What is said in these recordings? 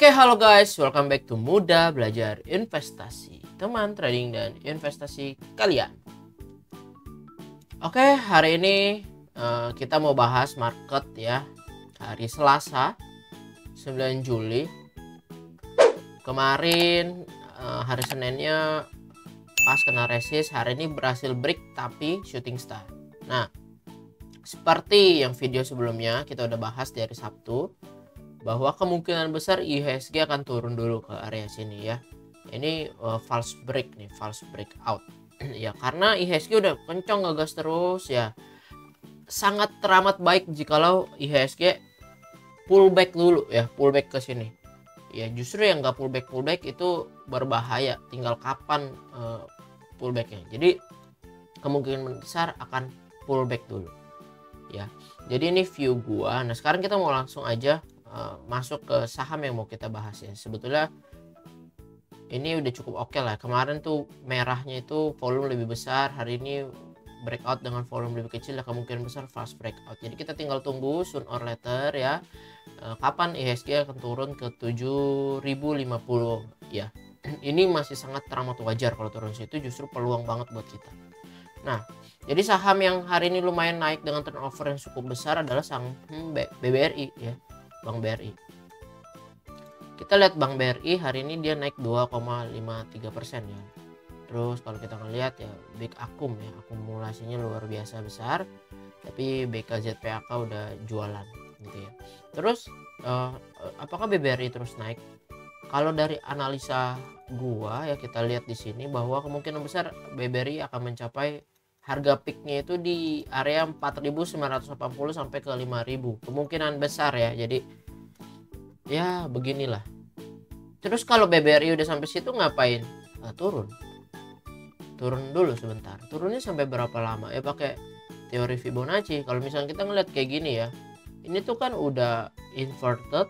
Oke, halo guys, welcome back to Mudah Belajar Investasi, teman trading dan investasi kalian. Oke, hari ini kita mau bahas market ya, hari Selasa 9 Juli. Kemarin hari Seninnya pas kena resist, hari ini berhasil break tapi shooting star. Nah, seperti yang video sebelumnya kita udah bahas di hari Sabtu, bahwa kemungkinan besar IHSG akan turun dulu ke area sini ya. Ini false break nih, false breakout. Ya, karena IHSG udah kencang ngegas terus ya. Sangat teramat baik jikalau IHSG pullback dulu ya, pullback ke sini. Ya, justru yang nggak pullback itu berbahaya. Tinggal kapan pullbacknya. Jadi kemungkinan besar akan pullback dulu. Ya. Jadi ini view gua. Nah, sekarang kita mau langsung aja masuk ke saham yang mau kita bahas ya. Sebetulnya ini udah cukup oke lah. Kemarin tuh merahnya itu volume lebih besar, hari ini breakout dengan volume lebih kecil ya, kemungkinan besar fast breakout. Jadi kita tinggal tunggu soon or later ya, kapan IHSG akan turun ke 7050 ya. Ini masih sangat teramat wajar kalau turun situ, justru peluang banget buat kita. Nah, jadi saham yang hari ini lumayan naik dengan turnover yang cukup besar adalah saham BBRI ya, Bank BRI. Kita lihat Bank BRI hari ini dia naik 2,53% ya. Terus kalau kita ngelihat ya Big Akum ya, akumulasinya luar biasa besar. Tapi BKZPAK udah jualan gitu ya. Terus apakah BBRI terus naik? Kalau dari analisa gua ya, kita lihat di sini bahwa kemungkinan besar BBRI akan mencapai harga peaknya itu di area 4.980 sampai ke 5.000, kemungkinan besar ya. Jadi ya beginilah. Terus kalau BBRI udah sampai situ ngapain? Nah, turun dulu sebentar. Turunnya sampai berapa lama ya? Pakai teori Fibonacci. Kalau misalnya kita ngeliat kayak gini ya, ini tuh kan udah inverted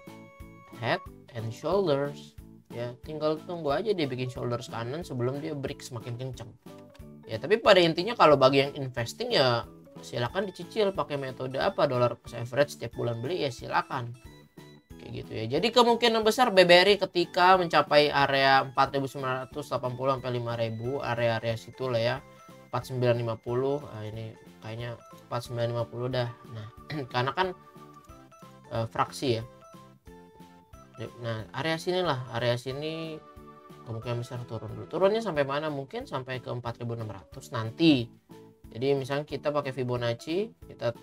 head and shoulders ya, tinggal tunggu aja dia bikin shoulders kanan sebelum dia break semakin kencang. Ya, tapi pada intinya kalau bagi yang investing ya silakan dicicil pakai metode apa, dollar cost average setiap bulan beli ya silakan. Kayak gitu ya. Jadi kemungkinan besar BBRI ketika mencapai area 4.980 sampai 5.000, area-area situ lah ya. 4950, ini kayaknya 4950 dah. Nah, karena kan fraksi ya. Nah, area sini kemungkinan besar turun dulu. Turunnya sampai mana? Mungkin sampai ke 4.600 nanti. Jadi misalnya kita pakai Fibonacci, kita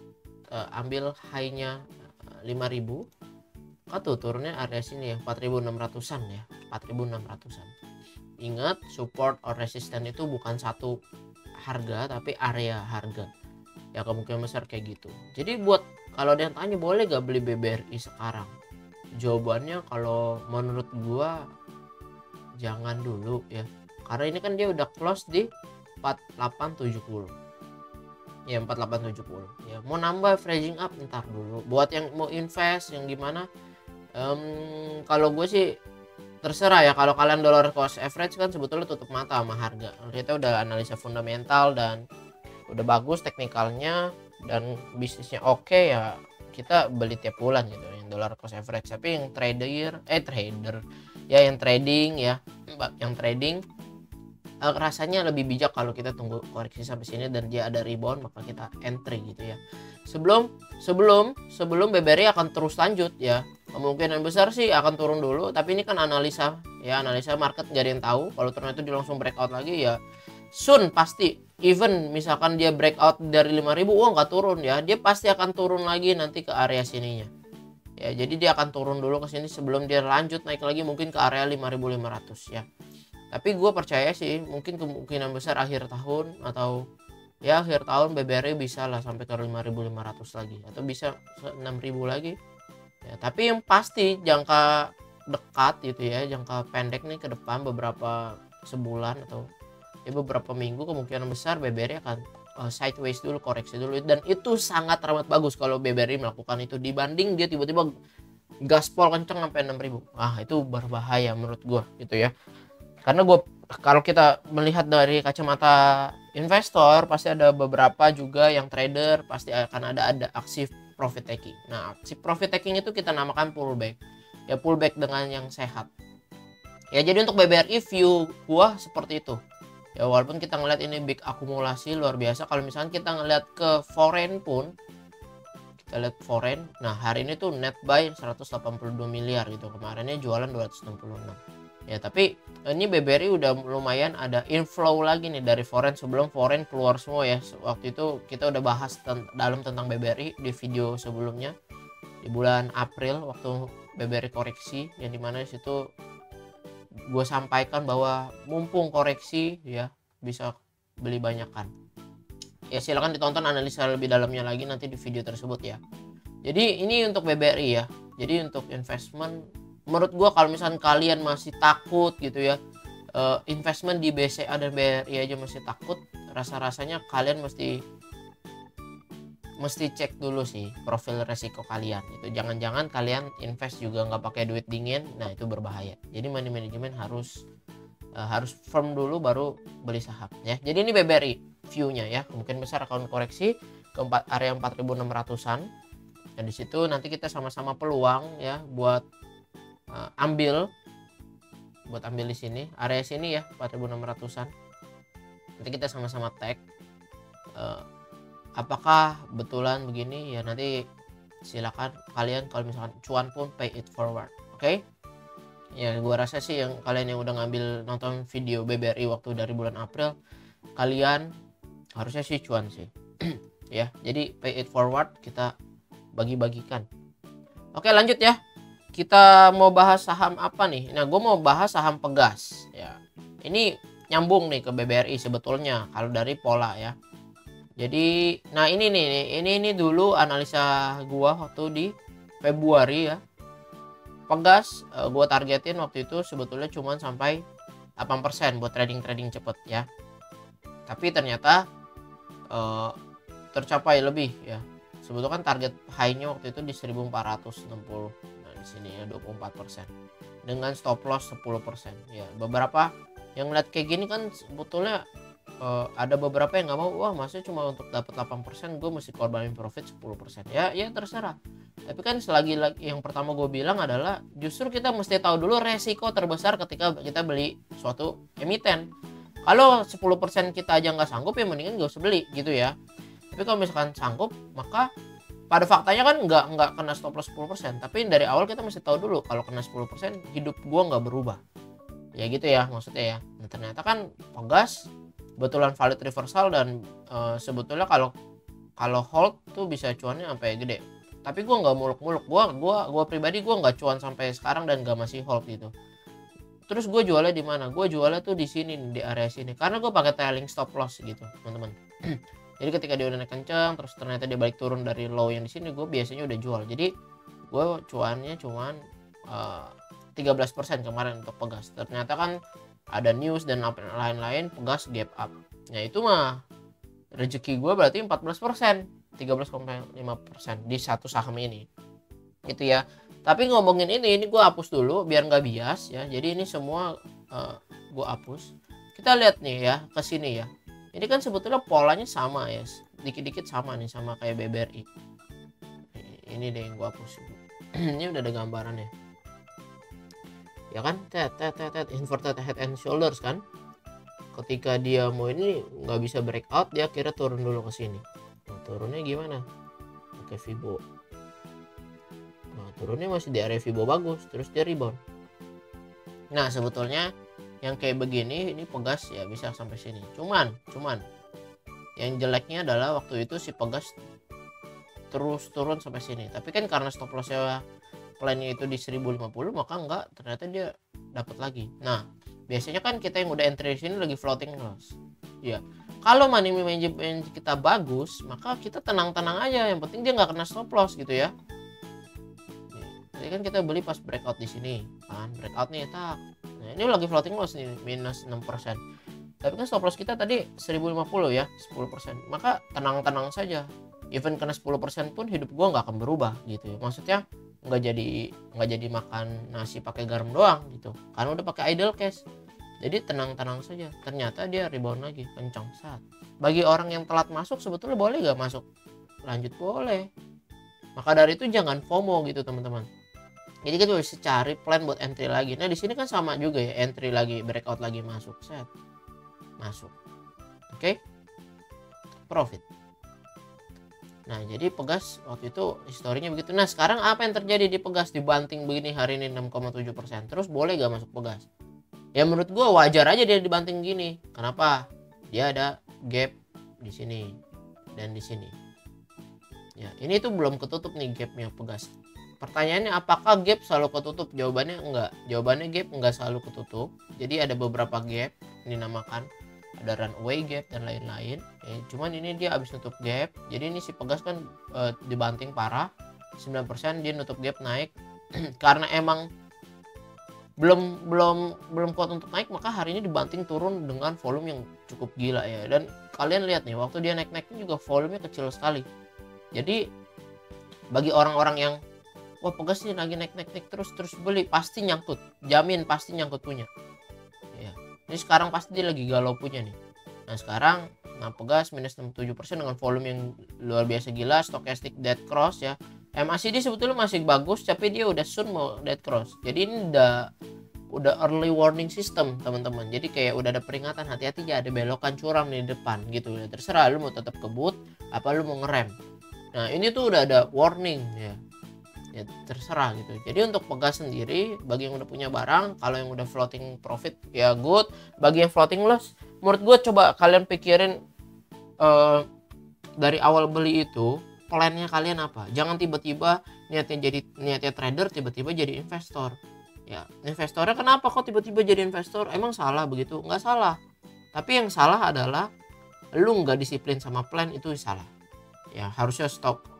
ambil high-nya 5.000. Tuh turunnya area sini ya, 4.600-an ya, 4.600-an. Ingat, support or resistance itu bukan satu harga tapi area harga. Ya kemungkinan besar kayak gitu. Jadi buat kalau ada yang tanya boleh gak beli BBRI sekarang? Jawabannya kalau menurut gua jangan dulu ya, karena ini kan dia udah close di 4870 ya, 4870 ya. Mau nambah averaging up ntar dulu. Buat yang mau invest yang gimana, kalau gue sih terserah ya. Kalau kalian dollar cost average kan sebetulnya tutup mata sama harga. Kita udah analisa fundamental dan udah bagus teknikalnya dan bisnisnya oke ya, kita beli tiap bulan gitu yang dollar cost average. Tapi yang trader ya, yang trading ya, yang trading rasanya lebih bijak kalau kita tunggu koreksi sampai sini dan dia ada rebound maka kita entry gitu ya. Sebelum BBRI akan terus lanjut ya. Kemungkinan besar sih akan turun dulu, tapi ini kan analisa ya, analisa market nggak ada yang tahu. Kalau ternyata dia langsung breakout lagi ya soon pasti, even misalkan dia breakout dari 5.000 nggak turun ya, dia pasti akan turun lagi nanti ke area sininya. Ya, jadi dia akan turun dulu ke sini sebelum dia lanjut naik lagi mungkin ke area 5.500 ya. Tapi gue percaya sih mungkin kemungkinan besar akhir tahun atau ya akhir tahun BBRI bisa lah sampai ke 5.500 lagi atau bisa 6.000 lagi. Ya, tapi yang pasti jangka dekat gitu ya, jangka pendek nih ke depan beberapa sebulan atau ya beberapa minggu, kemungkinan besar BBRI akan sideways dulu, koreksi dulu, dan itu sangat amat bagus kalau BBRI melakukan itu dibanding dia tiba-tiba gaspol kenceng sampai 6.000. Itu berbahaya menurut gua gitu ya. Karena kalau kita melihat dari kacamata investor pasti ada beberapa juga yang trader pasti akan ada aksi profit taking. Nah, aksi profit taking itu kita namakan pullback. ya pullback dengan yang sehat. Ya jadi untuk BBRI view gua seperti itu. Ya walaupun kita ngeliat ini big akumulasi luar biasa, kalau misalnya kita ngeliat ke foreign pun, kita lihat foreign, nah hari ini tuh net buy 182 miliar gitu, kemarinnya jualan 266. Ya tapi ini BBRI udah lumayan ada inflow lagi nih dari foreign sebelum foreign keluar semua ya. Waktu itu kita udah bahas dalam tentang BBRI di video sebelumnya di bulan April waktu BBRI koreksi, yang dimana situ gue sampaikan bahwa mumpung koreksi ya bisa beli banyakan. Ya silakan ditonton analisa lebih dalamnya lagi nanti di video tersebut ya. Jadi ini untuk BBRI ya. Jadi untuk investment menurut gue kalau misalkan kalian masih takut gitu ya, investment di BCA dan BRI aja masih takut, rasa-rasanya kalian mesti cek dulu sih profil resiko kalian. Itu jangan-jangan kalian invest juga nggak pakai duit dingin, nah itu berbahaya. Jadi money management harus firm dulu baru beli saham ya. Jadi ini BBRI view-nya ya, kemungkinan besar akan koreksi ke area 4.600-an. Nah di situ nanti kita sama-sama peluang ya buat ambil di sini area sini ya 4.600-an. Nanti kita sama-sama tag. Apakah betulan begini ya, nanti silakan kalian kalau misalkan cuan pun pay it forward. Oke? Ya gua rasa sih yang kalian yang udah ngambil nonton video BBRI waktu dari bulan April, kalian harusnya sih cuan sih. Ya, jadi pay it forward kita bagi-bagikan. Oke, lanjut ya. Kita mau bahas saham apa nih? Nah, gue mau bahas saham Pegas ya. Ini nyambung nih ke BBRI sebetulnya kalau dari pola ya. Jadi, nah ini nih, ini dulu analisa gua waktu di Februari ya. Pegas gua targetin waktu itu sebetulnya cuma sampai 8% buat trading cepet ya. Tapi ternyata tercapai lebih ya. Sebetulnya kan target high-nya waktu itu di 1460. Nah, di sini ya 24%. Dengan stop loss 10% ya. Beberapa yang ngeliat kayak gini kan sebetulnya ada beberapa yang nggak mau, wah maksudnya cuma untuk dapat 8% gue mesti korbanin profit 10%. Ya terserah. Tapi kan selagi yang pertama gue bilang adalah justru kita mesti tahu dulu resiko terbesar ketika kita beli suatu emiten. Kalau 10% kita aja nggak sanggup ya mendingan gak usah beli gitu ya. Tapi kalau misalkan sanggup, maka pada faktanya kan nggak kena stop loss 10%. Tapi dari awal kita mesti tahu dulu kalau kena 10% hidup gue nggak berubah. Ya gitu ya maksudnya ya. Nah, ternyata kan Pegas betulan valid reversal dan sebetulnya kalau hold tuh bisa cuannya sampai gede. Tapi gue nggak muluk-muluk, gue pribadi gue nggak cuan sampai sekarang dan nggak masih hold gitu. Terus gue jualnya di mana? Gue jualnya tuh di sini, di area sini, karena gue pakai trailing stop loss gitu teman-teman. Jadi ketika dia udah naik kencang terus ternyata dia balik turun dari low yang di sini, gue biasanya udah jual. Jadi gue cuannya cuman 13% kemarin untuk Pegas. Ternyata kan ada news dan lain-lain, Pegas gap up. Nah itu mah rezeki gue berarti 14%, 13,5% di satu saham ini. Itu ya. Tapi ngomongin ini gue hapus dulu biar nggak bias ya. Jadi ini semua gue hapus. Kita lihat nih ya ke sini ya. Ini kan sebetulnya polanya sama ya. Dikit-dikit sama nih sama kayak BBRI. Ini deh yang gue hapus. Ini udah ada gambarannya. Ya kan, inverted head and shoulders kan. Ketika dia mau ini nggak bisa breakout, dia akhirnya turun dulu ke sini. Nah turunnya gimana? Pakai Fibo. Nah turunnya masih di area Fibo bagus, terus dia rebound. Nah sebetulnya yang kayak begini ini Pegas ya bisa sampai sini. Cuman yang jeleknya adalah waktu itu si Pegas terus turun sampai sini. Tapi kan karena stop lossnya plan-nya itu di 1050, maka enggak, ternyata dia dapat lagi. Nah biasanya kan kita yang udah entry di sini lagi floating loss ya. Kalau money management kita bagus, maka kita tenang-tenang aja, yang penting dia nggak kena stop loss gitu ya. Jadi kan kita beli pas breakout di sini kan, breakout nih tak. Nah ini lagi floating loss nih minus 6%. Tapi kan stop loss kita tadi 1050 ya, 10%. Maka tenang-tenang saja. Even kena 10% pun hidup gua nggak akan berubah gitu ya. Maksudnya nggak jadi makan nasi pakai garam doang gitu, karena udah pakai idle cash. Jadi tenang-tenang saja. Ternyata dia rebound lagi kencang saat. Bagi orang yang telat masuk sebetulnya boleh gak masuk lanjut? Boleh. Maka dari itu jangan FOMO gitu teman-teman. Jadi kita bisa cari plan buat entry lagi. Nah di sini kan sama juga ya, entry lagi, breakout lagi, masuk, set, masuk, oke, profit. Nah jadi Pegas waktu itu historinya begitu. Nah sekarang apa yang terjadi di Pegas dibanting begini hari ini 6,7%, terus boleh gak masuk Pegas? Ya menurut gua wajar aja dia dibanting gini. Kenapa? Dia ada gap di sini dan di sini. Ya ini tuh belum ketutup nih gapnya Pegas. Pertanyaannya apakah gap selalu ketutup? Jawabannya enggak. Jawabannya gap enggak selalu ketutup. Jadi ada beberapa gap ini dinamakan, ada runaway gap dan lain-lain. Cuman ini dia habis nutup gap. Jadi ini si Pegas kan dibanting parah. 9% dia nutup gap naik. Karena emang belum kuat untuk naik, maka hari ini dibanting turun dengan volume yang cukup gila ya. Dan kalian lihat nih, waktu dia naik-naiknya juga volumenya kecil sekali. Jadi bagi orang-orang yang wah Pegas nih lagi naik terus beli, pasti nyangkut, jamin pasti nyangkut punya ya. Ini sekarang pasti dia lagi galau punya nih. Nah sekarang Pegas minus 67% dengan volume yang luar biasa gila, stochastic dead cross ya. MACD sebetulnya masih bagus, tapi dia udah soon mau dead cross. Jadi ini udah early warning system teman-teman. Jadi kayak udah ada peringatan, hati-hati ya ada belokan curam di depan gitu ya. Terserah lu mau tetap kebut apa lu mau ngerem. Nah ini tuh udah ada warning ya terserah gitu. Jadi untuk Pegas sendiri, bagi yang udah punya barang, kalau yang udah floating profit ya good. Bagi yang floating loss, menurut gue coba kalian pikirin dari awal beli itu plannya kalian apa. Jangan tiba-tiba niatnya trader, tiba-tiba jadi investor ya. Investornya kenapa kok tiba-tiba jadi investor? Emang salah begitu? Nggak salah, tapi yang salah adalah lu nggak disiplin sama plan, itu salah ya. Harusnya stop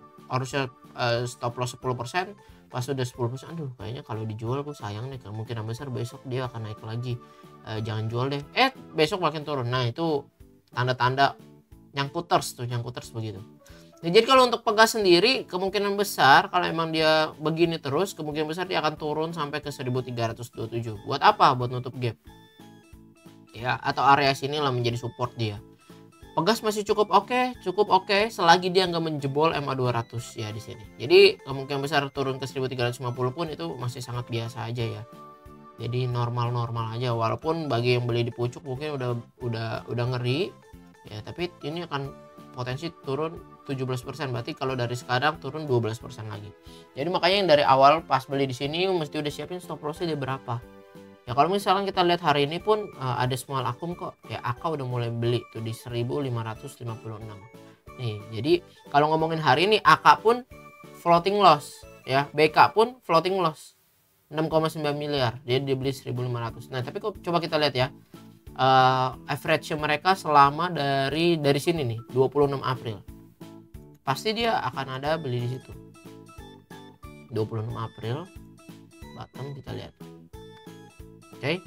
loss 10%, pas udah 10%, aduh kayaknya kalau dijual gue sayang nih, kemungkinan besar besok dia akan naik lagi, jangan jual deh, besok makin turun. Nah itu tanda-tanda nyangkuters begitu. Nah, jadi kalau untuk Pegas sendiri, kemungkinan besar kalau emang dia begini terus, kemungkinan besar dia akan turun sampai ke 1327. Buat apa? Buat nutup gap ya, atau area sini lah menjadi support dia. Pegas masih cukup oke selagi dia nggak menjebol MA200 ya di sini. Jadi kemungkinan besar turun ke 1350 pun itu masih sangat biasa aja ya. Jadi normal aja, walaupun bagi yang beli di pucuk mungkin udah ngeri ya, tapi ini akan potensi turun 17%, berarti kalau dari sekarang turun 12% lagi. Jadi makanya yang dari awal pas beli di sini mesti udah siapin stop lossnya dia berapa. Ya kalau misalkan kita lihat hari ini pun ada small akum kok ya, AK udah mulai beli tuh di 1556 nih. Jadi kalau ngomongin hari ini AK pun floating loss ya, BK pun floating loss 6,9 miliar, dia dibeli 1500. Nah tapi kok coba kita lihat ya, average mereka selama dari sini nih 26 April, pasti dia akan ada beli di situ. 26 April bottom kita lihat. Oke,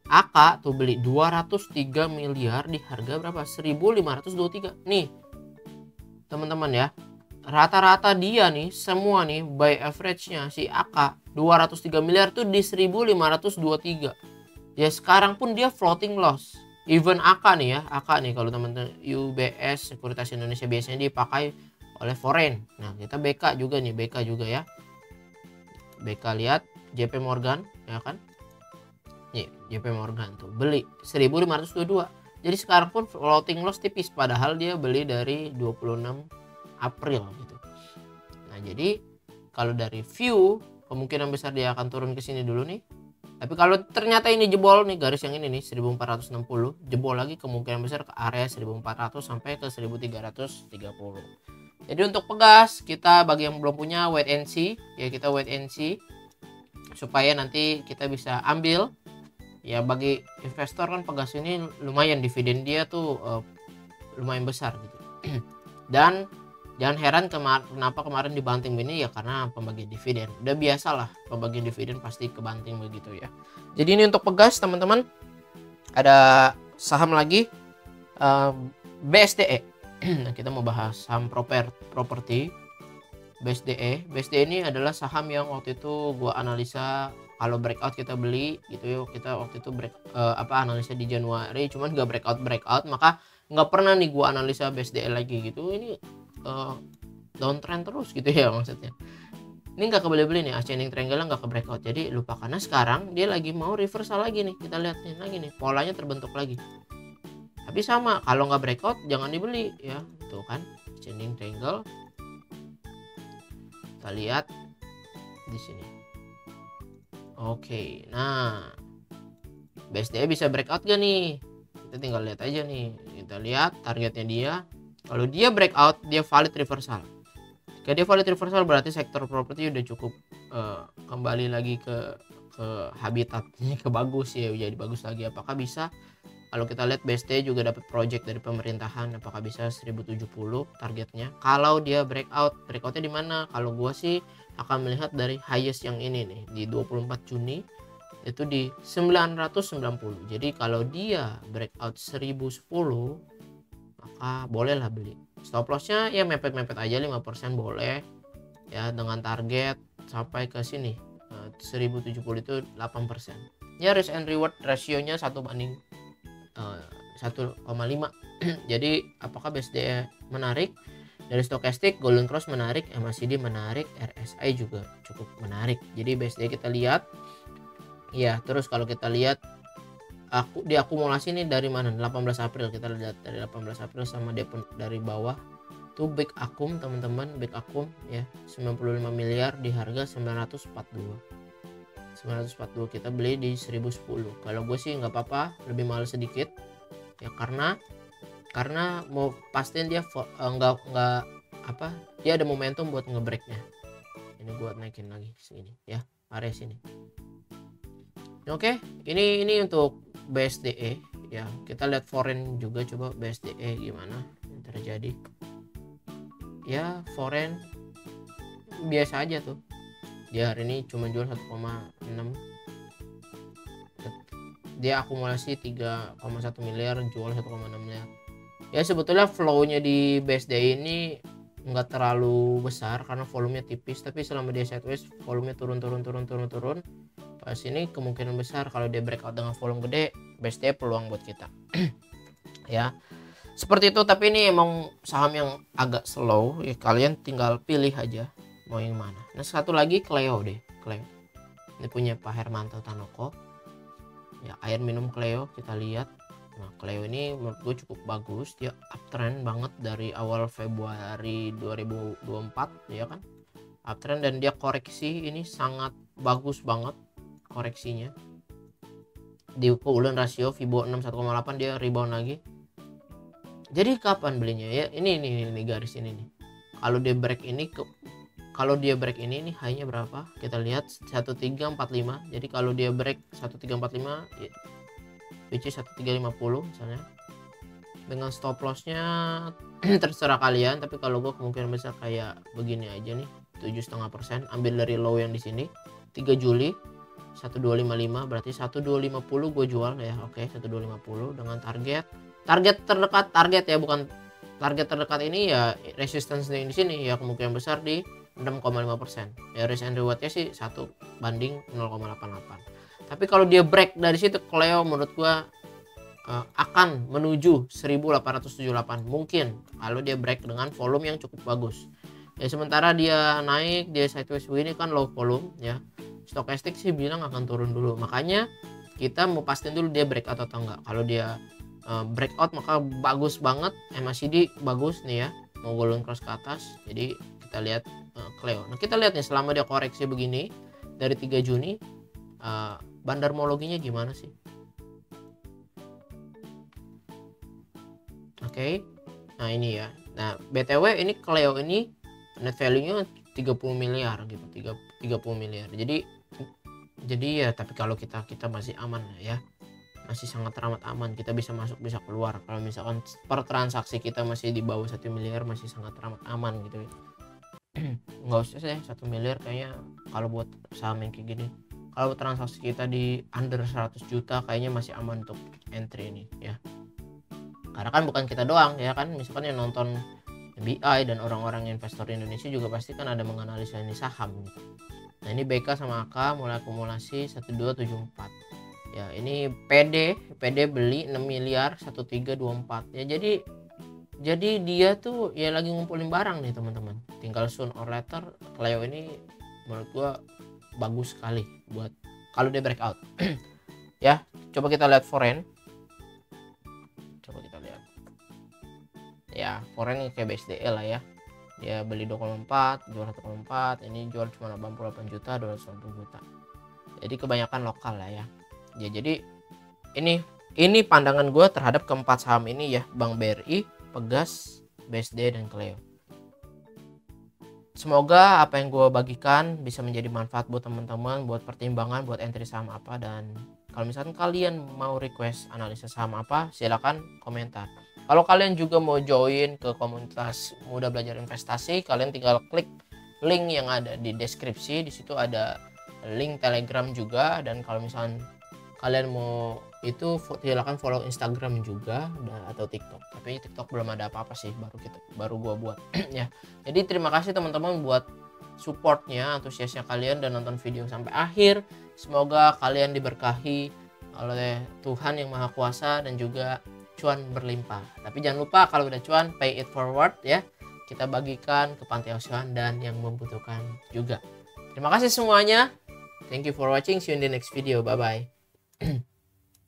AK tuh beli 203 miliar di harga berapa? 1523. Nih teman-teman ya, rata-rata dia nih semua nih buy average-nya si AK 203 miliar tuh di 1523. Ya sekarang pun dia floating loss. Even AK nih ya, AK nih kalau teman-teman UBS Sekuritas Indonesia biasanya dipakai oleh foreign. Nah kita BK juga ya. BK lihat JP Morgan ya kan. Nih, JP Morgan tuh beli 1522. Jadi sekarang pun floating loss tipis, padahal dia beli dari 26 April gitu. Nah, jadi kalau dari view kemungkinan besar dia akan turun ke sini dulu nih. Tapi kalau ternyata ini jebol nih, garis yang ini nih 1460, jebol lagi kemungkinan besar ke area 1400 sampai ke 1330. Jadi untuk Pegas, kita bagi yang belum punya wait and see ya, kita wait and see supaya nanti kita bisa ambil. Ya bagi investor kan Pegas ini lumayan, dividen dia tuh lumayan besar gitu. Dan jangan heran kenapa kemarin dibanting ini ya, karena pembagian dividen. Udah biasalah pembagian dividen pasti kebanting begitu ya. Jadi ini untuk Pegas teman-teman. Ada saham lagi BSDE. Nah, kita mau bahas saham properti BSDE. BSDE ini adalah saham yang waktu itu gua analisa kalau breakout kita beli gitu ya. Kita waktu itu analisa di Januari, cuman nggak breakout, maka nggak pernah nih gua analisa BSDE lagi gitu. Ini downtrend terus gitu ya maksudnya. Ini nggak kebeli-beli nih, ascending triangle nggak ke breakout, jadi lupa. Karena sekarang dia lagi mau reversal lagi nih, kita lihat nih lagi nih polanya terbentuk lagi. Tapi sama, kalau nggak breakout jangan dibeli ya, tuh kan ascending triangle. Kita lihat di sini. Oke, nah BSD bisa breakout gak nih? Kita tinggal lihat aja nih. Kita lihat targetnya dia. Kalau dia breakout, dia valid reversal. Jika dia valid reversal berarti sektor properti udah cukup kembali lagi ke habitatnya, ke bagus ya, jadi bagus lagi. Apakah bisa? Kalau kita lihat BSD juga dapat project dari pemerintahan, apakah bisa 1070 targetnya? Kalau dia breakoutnya di mana? Kalau gua sih akan melihat dari highest yang ini nih di 24 Juni itu di 990. Jadi kalau dia breakout 1010 maka bolehlah beli. Stop lossnya ya mepet-mepet aja 5% boleh ya, dengan target sampai ke sini 1070 itu 8%. Ya risk and reward rasionya 1:1,5. Jadi apakah BSD menarik? Dari stokastik Golden Cross menarik, MACD menarik, RSI juga cukup menarik. Jadi BSD kita lihat ya. Terus kalau kita lihat diakumulasi nih dari mana? 18 April. Kita lihat dari 18 April sama dari bawah tuh big akum teman-teman, big akum ya 95 miliar di harga 942 kita beli di 1010. Kalau gue sih nggak apa-apa, lebih mahal sedikit ya, karena mau pastiin dia nggak apa, dia ada momentum buat ngebreaknya. Ini gue naikin lagi sini ya, area sini. Oke, ini untuk BSDE ya. Kita lihat foreign juga, coba BSDE gimana yang terjadi. Ya foreign biasa aja tuh, dia hari ini cuma jual 1,6, dia akumulasi 3,1 miliar, jual 1,6 miliar. Ya sebetulnya flownya di BSDE ini nggak terlalu besar karena volumenya tipis, tapi selama dia sideways volumenya turun. Pas ini kemungkinan besar kalau dia breakout dengan volume gede, BSDE peluang buat kita. Ya seperti itu. Tapi ini emang saham yang agak slow ya, kalian tinggal pilih aja mau yang mana. Nah satu lagi Cleo deh, Cleo ini punya Pak Hermanto Tanoko ya, air minum Cleo. Kita lihat, nah Cleo ini menurut gue cukup bagus, dia uptrend banget dari awal Februari 2024 ya kan, uptrend, dan dia koreksi ini sangat bagus banget koreksinya. Di keunggulan rasio Fibo 6 1,8 dia rebound lagi. Jadi kapan belinya ya? Ini garis ini nih. Kalau dia break ini nih high-nya berapa? Kita lihat 1345. Jadi kalau dia break 1345 which is 1350 misalnya. Dengan stop loss-nya terserah kalian, tapi kalau gue kemungkinan besar kayak begini aja nih, 7,5%. Ambil dari low yang di sini 3 Juli 1255, berarti 1250 gue jual ya. Oke, 1250 dengan target terdekat ya, bukan target terdekat ini ya, resistance di sini ya kemungkinan besar di 6,5%. Ya risk and rewardnya sih 1:0,88. Tapi kalau dia break dari situ, Cleo menurut gua akan menuju 1878 mungkin kalau dia break dengan volume yang cukup bagus. Ya sementara dia naik, dia sideways begini kan low volume ya. Stokastik sih bilang akan turun dulu. Makanya kita mau pastiin dulu dia break atau enggak. Kalau dia breakout maka bagus banget, MACD bagus nih ya, mau golden cross ke atas. Jadi kita lihat Cleo. Nah kita lihat nih selama dia koreksi begini dari 3 Juni bandarmologinya gimana sih. Oke. Nah ini ya. Nah BTW ini Cleo ini net value-nya 30 miliar gitu, 30 miliar. Jadi ya, tapi kalau kita masih aman ya. Masih sangat teramat aman, kita bisa masuk bisa keluar. Kalau misalkan per transaksi kita masih di bawah 1 miliar masih sangat teramat aman gitu. Nggak usah sih 1 miliar kayaknya kalau buat saham yang kayak gini. Kalau transaksi kita di under 100 juta kayaknya masih aman untuk entry ini ya. Karena kan bukan kita doang ya kan, misalkan yang nonton BI dan orang-orang investor Indonesia juga pasti kan ada menganalisa ini saham gitu. Nah ini BK sama AK mulai akumulasi 1274 ya. Ini PD beli 6 miliar 1324 ya. Jadi dia tuh ya lagi ngumpulin barang nih teman-teman. Tinggal soon or later Cleo ini menurut gua bagus sekali buat kalau dia breakout. Ya, coba kita lihat foreign. Coba kita lihat. Ya, foreign kayak BSDE lah ya. Dia beli 2,4, jual 1,4, ini jual cuma 88 juta, 290 juta. Jadi kebanyakan lokal lah ya. Ya, jadi ini pandangan gue terhadap keempat saham ini ya, Bank BRI, Pegas, BSD, dan Cleo. Semoga apa yang gue bagikan bisa menjadi manfaat buat teman-teman, buat pertimbangan, buat entry saham apa. Dan kalau misalkan kalian mau request analisa saham apa, silakan komentar. Kalau kalian juga mau join ke komunitas Mudah Belajar Investasi, kalian tinggal klik link yang ada di deskripsi. Di situ ada link Telegram juga, dan kalau misalkan kalian mau itu silakan follow Instagram juga atau TikTok. Tapi TikTok belum ada apa-apa sih, baru gua buat ya. Jadi terima kasih teman-teman buat supportnya, antusiasnya kalian dan nonton video sampai akhir. Semoga kalian diberkahi oleh Tuhan yang Maha Kuasa dan juga cuan berlimpah. Tapi jangan lupa kalau udah cuan, pay it forward ya. Kita bagikan ke panti asuhan dan yang membutuhkan juga. Terima kasih semuanya. Thank you for watching. See you in the next video. Bye bye.